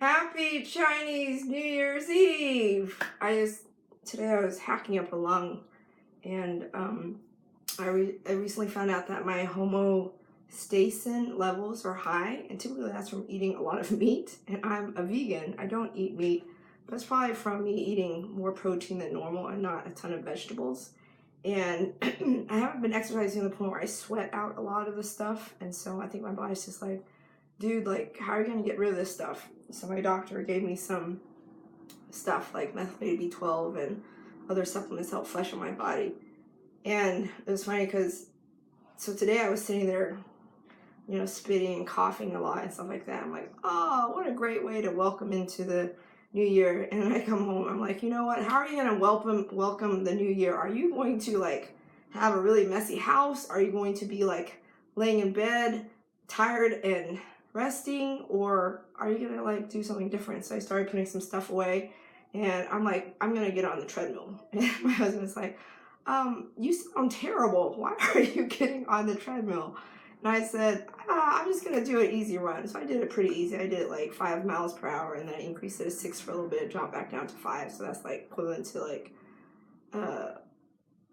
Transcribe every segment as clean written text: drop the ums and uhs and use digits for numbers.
Happy Chinese New Year's Eve! Today I was hacking up a lung, and I recently found out that my homostasin levels are high, and typically that's from eating a lot of meat, and I'm a vegan. I don't eat meat, but it's probably from me eating more protein than normal and not a ton of vegetables. And I haven't been exercising to the point where I sweat out a lot of the stuff, and so I think my body's just like, dude, like, how are you gonna get rid of this stuff? So my doctor gave me some stuff like methylated B12 and other supplements to help flesh on my body. And it was funny because, so today I was sitting there, spitting and coughing a lot and stuff like that. I'm like, oh, what a great way to welcome into the new year. And then I come home, I'm like, you know what? How are you gonna welcome the new year? Are you going to like have a really messy house? Are you going to be like laying in bed, tired and resting, or are you gonna like do something different? So I started putting some stuff away, and I'm like, I'm gonna get on the treadmill. And my husband's like, you sound terrible. Why are you getting on the treadmill? And I said, I'm just gonna do an easy run. So I did it pretty easy. I did like 5 miles per hour, and then I increased it to 6 for a little bit, dropped back down to 5. So that's like equivalent to like a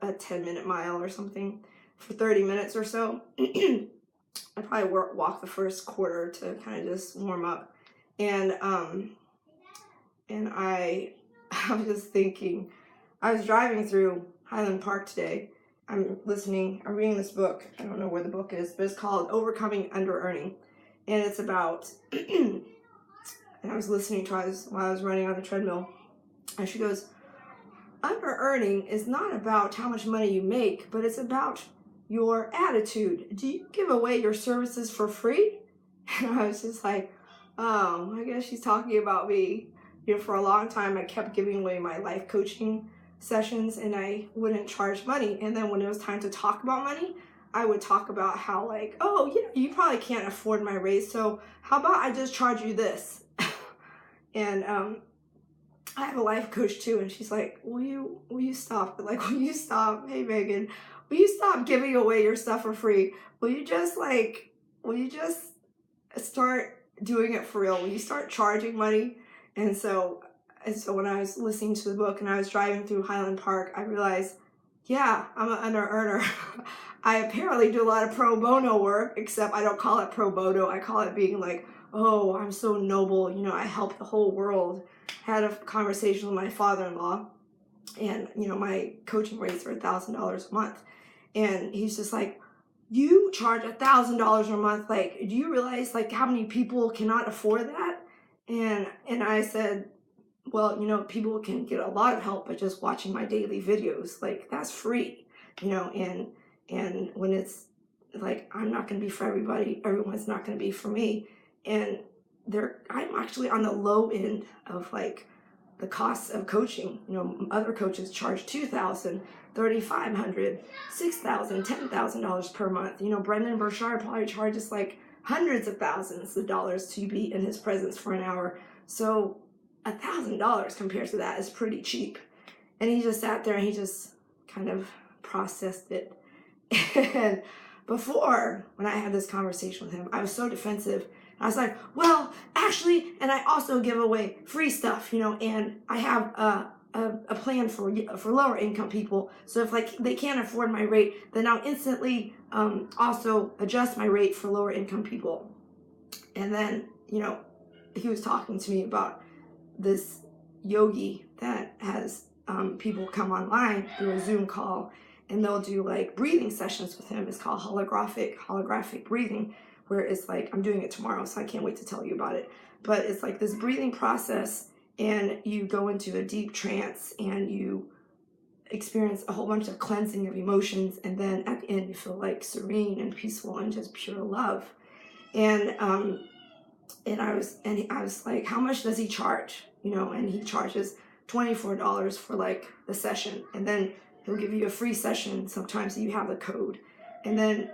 10-minute mile or something for 30 minutes or so. I probably walk the first quarter to kind of just warm up, and I was just thinking, I was driving through Highland Park today. I'm reading this book. I don't know where the book is, but it's called Overcoming Underearning, and it's about. And I was listening to it while I was running on the treadmill, and she goes, "Underearning is not about how much money you make, but it's about your attitude. Do you give away your services for free?" And I was just like, oh, I guess she's talking about me. For a long time, I kept giving away my life coaching sessions, and I wouldn't charge money. And then when it was time to talk about money, I would talk about how like, oh, you probably can't afford my raise, so how about I just charge you this? And I have a life coach too, and she's like, will you stop? Like, will you stop? Hey, Megan, will you stop giving away your stuff for free? Will you just start doing it for real? Will you start charging money? And so when I was listening to the book and I was driving through Highland Park, I realized, yeah, I'm an under-earner. I apparently do a lot of pro bono work, except I don't call it pro bono. I call it being like, oh, I'm so noble. I help the whole world. Had a conversation with my father-in-law, and my coaching rates are $1,000 a month, and he's just like, you charge $1,000 a month, like, do you realize like how many people cannot afford that? And I said, well, people can get a lot of help by just watching my daily videos, like that's free, and when it's like, I'm not going to be for everybody, everyone's not going to be for me, and I'm actually on the low end of like the costs of coaching. Other coaches charge $2,000, $3,500, $6,000, $10,000 per month. Brendan Burchard probably charges like hundreds of thousands of dollars to be in his presence for an hour. So $1,000 compared to that is pretty cheap. And he just sat there and he just kind of processed it. And before, when I had this conversation with him, I was so defensive. I was like, well, actually, and I also give away free stuff, and I have a plan for lower income people. So if like they can't afford my rate, then I'll instantly also adjust my rate for lower income people. And then, he was talking to me about this yogi that has people come online through a Zoom call, and they'll do like breathing sessions with him. It's called holographic breathing, where it's like, I'm doing it tomorrow, so I can't wait to tell you about it. But it's like this breathing process, and you go into a deep trance, and you experience a whole bunch of cleansing of emotions, and then at the end you feel like serene and peaceful and just pure love. And I was like, how much does he charge? And he charges $24 for like the session, and then he'll give you a free session sometimes so you have the code. And then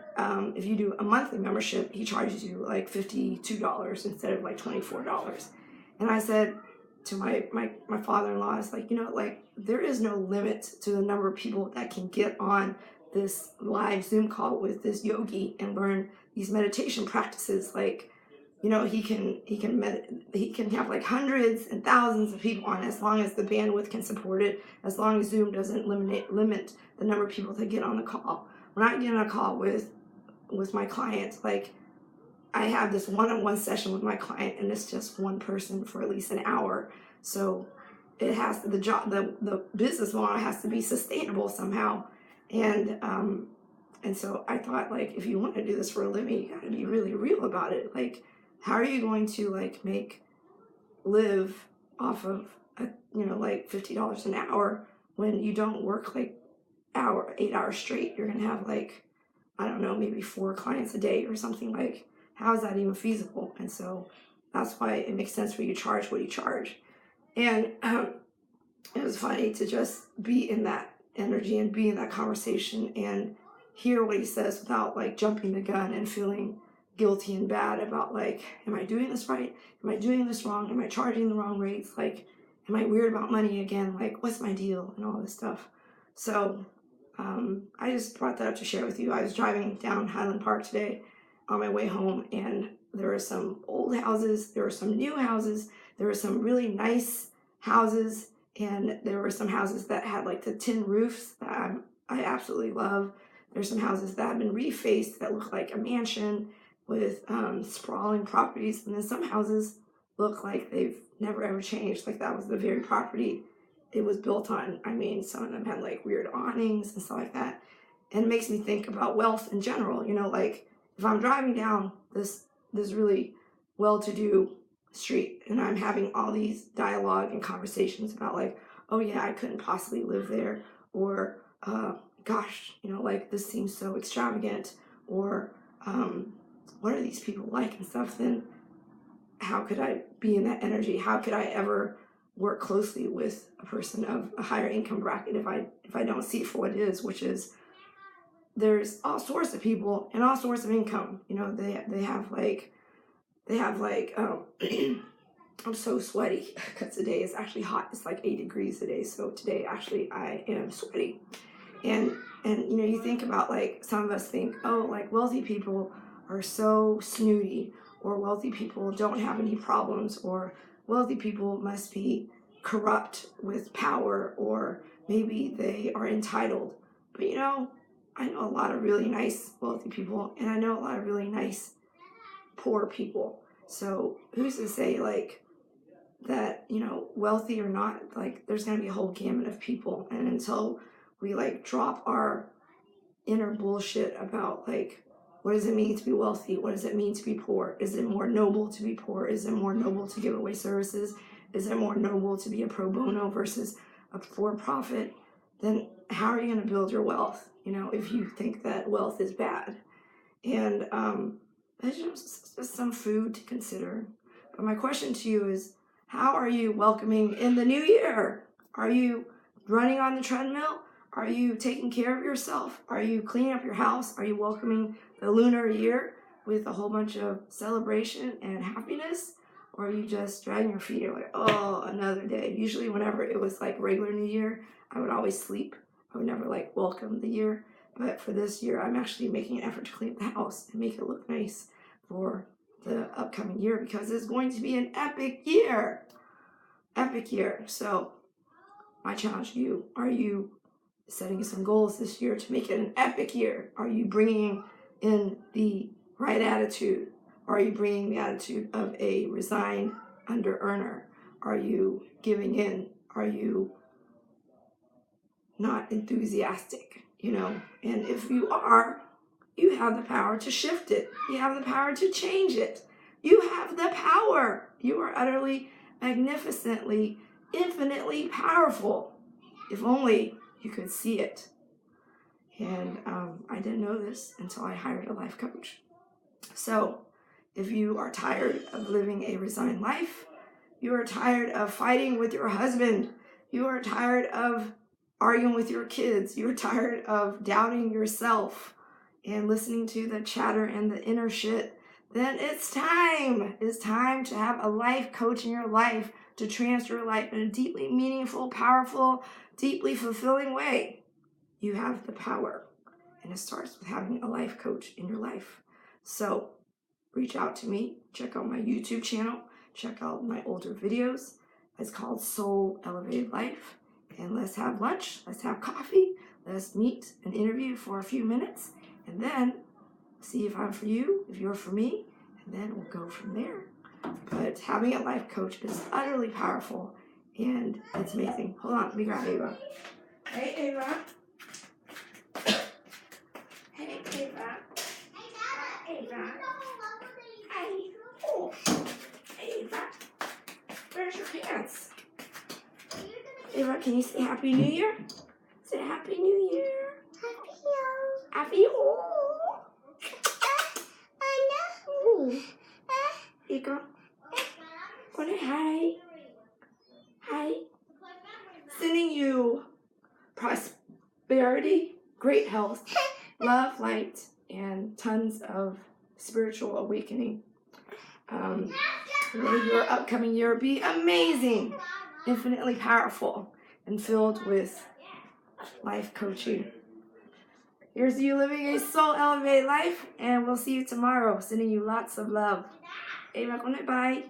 if you do a monthly membership, he charges you like $52 instead of like $24. And I said to my father-in-law, I was like, like there is no limit to the number of people that can get on this live Zoom call with this yogi and learn these meditation practices. Like, he can have like hundreds and thousands of people on, as long as the bandwidth can support it, as long as Zoom doesn't limit the number of people that get on the call. When I get on a call with my client, like, I have this one-on-one session with my client, and it's just one person for at least an hour. So it has the business model has to be sustainable somehow. And so I thought, like, if you want to do this for a living, you got to be really real about it. Like, how are you going to like live off of like $50 an hour when you don't work like 8 hours straight? You're gonna have like, I don't know, maybe 4 clients a day or something. Like, how is that even feasible? And so that's why it makes sense for you to charge what you charge. And it was funny to just be in that energy and be in that conversation and hear what he says without like jumping the gun and feeling guilty and bad about like, am I doing this right? Am I doing this wrong? Am I charging the wrong rates? Like, am I weird about money again? Like, what's my deal? And all this stuff. So I just brought that up to share with you. I was driving down Highland Park today on my way home, and there were some old houses, there were some new houses, there were some really nice houses, and there were some houses that had like the tin roofs that I absolutely love. There's some houses that have been refaced that look like a mansion with sprawling properties, and then some houses look like they've never ever changed, like that was the very property it was built on. I mean, some of them had like weird awnings and stuff like that. And it makes me think about wealth in general. Like, if I'm driving down this really well-to-do street and I'm having all these dialogue and conversations about like, oh yeah, I couldn't possibly live there, or gosh, like, this seems so extravagant, or what are these people like and stuff, then how could I be in that energy? How could I ever work closely with a person of a higher income bracket if I don't see it for what it is, which is, there's all sorts of people and all sorts of income. They have like I'm so sweaty because today is actually hot. It's like 8 degrees today, so today actually I am sweaty. And you think about, like, some of us think, oh, like, wealthy people are so snooty, or wealthy people don't have any problems, or wealthy people must be corrupt with power, or maybe they are entitled. But I know a lot of really nice wealthy people, and I know a lot of really nice poor people. So who's to say like that, wealthy or not, like, there's going to be a whole gamut of people. And until we like drop our inner bullshit about like, what does it mean to be wealthy? What does it mean to be poor? Is it more noble to be poor? Is it more noble to give away services? Is it more noble to be a pro bono versus a for-profit? Then how are you going to build your wealth, if you think that wealth is bad? And it's just some food to consider. But my question to you is, how are you welcoming in the new year? Are you running on the treadmill? Are you taking care of yourself? Are you cleaning up your house? Are you welcoming the lunar year with a whole bunch of celebration and happiness? Or are you just dragging your feet? You're like, oh, another day. Usually whenever it was like regular New Year, I would always sleep. I would never like welcome the year. But for this year, I'm actually making an effort to clean the house and make it look nice for the upcoming year, because it's going to be an epic year. Epic year. So my challenge to you, are you setting some goals this year to make it an epic year? Are you bringing in the right attitude? Are you bringing the attitude of a resigned under-earner? Are you giving in? Are you not enthusiastic? And if you are, you have the power to shift it. You have the power to change it. You have the power. You are utterly, magnificently, infinitely powerful. If only you could see it. And I didn't know this until I hired a life coach. So if you are tired of living a resigned life, you are tired of fighting with your husband, you are tired of arguing with your kids, you're tired of doubting yourself and listening to the chatter and the inner shit, then it's time. It's time to have a life coach in your life to transfer your life in a deeply meaningful, powerful, deeply fulfilling way. You have the power. And it starts with having a life coach in your life. So reach out to me. Check out my YouTube channel. Check out my older videos. It's called Soul Elevated Life. And let's have lunch. Let's have coffee. Let's meet and interview for a few minutes. And then see if I'm for you, if you're for me. And then we'll go from there. But having a life coach is utterly powerful. And it's amazing. Hold on. Let me grab Ava. Hey, Ava. Hey, Ava. Ava. Hey. Oh. Ava. Where's your pants? Ava, can you say Happy New Year? Say Happy New Year. Happy New Year. Here you go. Hi. Hi. Sending you prosperity, great health, love, light, and tons of spiritual awakening. May your upcoming year be amazing, infinitely powerful, and filled with life coaching. Here's you living a soul elevated life, and we'll see you tomorrow. Sending you lots of love. Ava, bye.